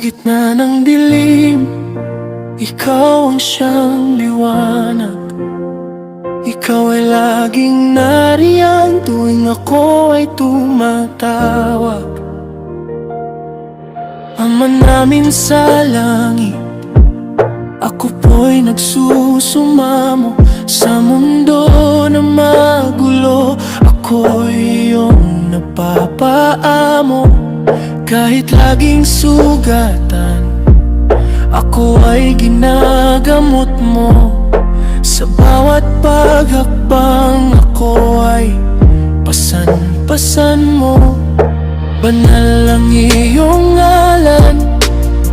gitna ng dilim, ikaw ang siyang liwanag. Ikaw ay laging nariyan tuwing ako ay tumatawag. Ama namin sa langit, ako po'y nagsusumamo sa mundo na magulo. Ako'y iyong napapaamo kahit laging sugatan. Ako ay ginagamot mo sa bawat paghakbang. Ako ay pasan-pasan mo. Banal ang iyong ngalan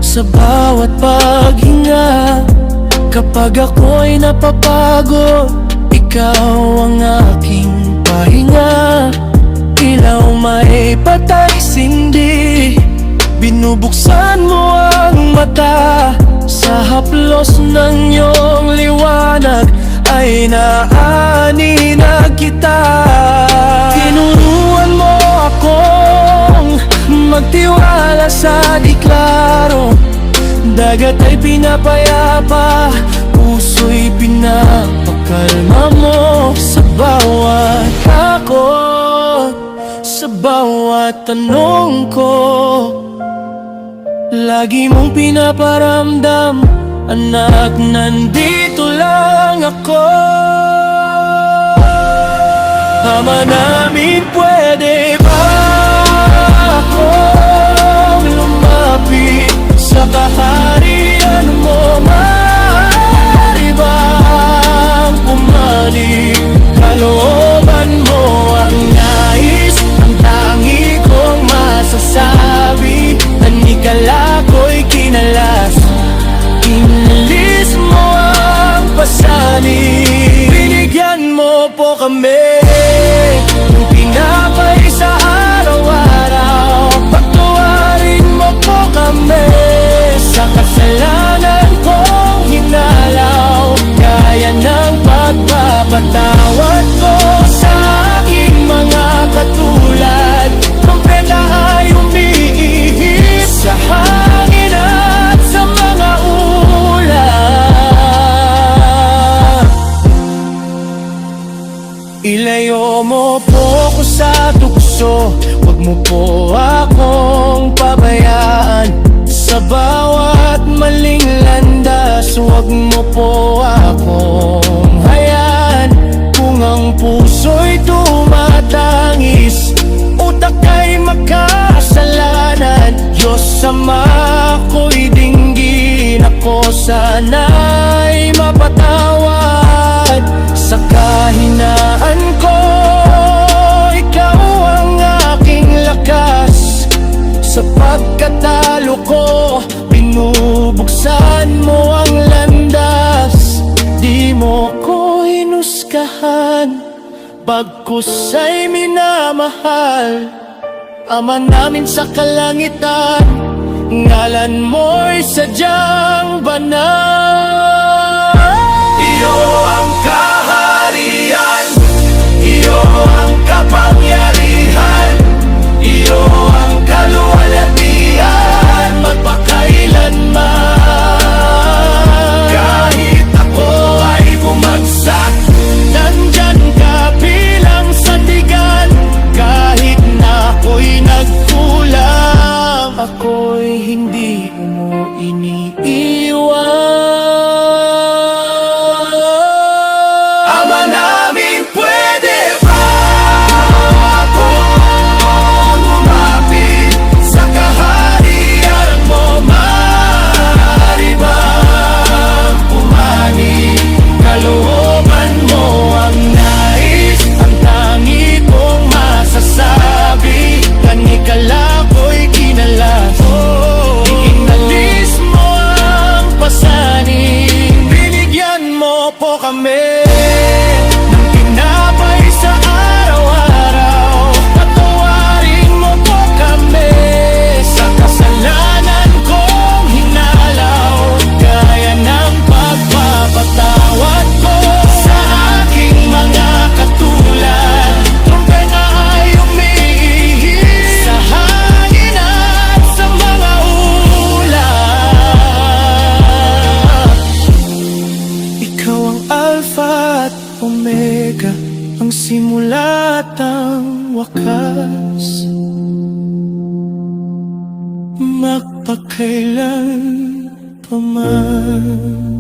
sa bawat paghinga. Kapag ako'y napapagod, ikaw ang aking pahinga. Ilaw may patay sindi, binubuksan mo ang mata. Sa haplos ng iyong liwanag ay naani na kita. Tinuruan mo akong magtiwala sa di klaro. Dagat ay pinapayapa, puso'y pinapakalma mo. Sa bawat takot, sa bawat tanong ko, lagi mong pinaparamdam, anak, nandito lang ako. Ama namin, pwede ba akong lumapit sa kaharian mo? Maaari bang pumanig? Kalooban mo ang nais, ang tangi kong masasabi. Tanikala ko'y kinalas, inalis mo ang pasanin. Binigyan mo po kami ng pinapay sa araw-araw. Pagtuwarin mo po kami sa kasalanan kong hinalaw. Kaya ng pagpapatawad ko sa aking mga katulad. Kompeta ay umiihip sa hangin at sa mga ulap. Ilayo mo po ko sa tukso, huwag mo po akong pabayaan. Sa bawat maling landas, huwag mo po akong hayaan. Kung ang puso'y tumatangis, utak ay makasalanan. Diyos Ama, ako'y dinggin, ako sana'y mapatawad. Sa kahinaan ko, ikaw ang aking lakas. Sa pagkatalo ko, binubuksan mo ang landas. Di mo ko hinusgahan, bagkus ay minamahal. Ama namin sa kalangitan, ngalan mo'y sadyang banal. Iyo ang kaharian, iyo ang kapangyarihan, iyo ang kaluwalhatian magpakailanman. Kahit ako ay bumagsak, nandyan ka bilang sandigan. Kahit na ako'y nagkulang, ako'y hindi mo iniiwan. Ama namin, pwede ba akong lumapit sa kaharian mo? Maaari bang pumanig? Kalooban mo ang nais, ang tangi kong masasabi. Tanikala ko'y kinalas, inalis mo simula at ang wakas, magpakailan paman.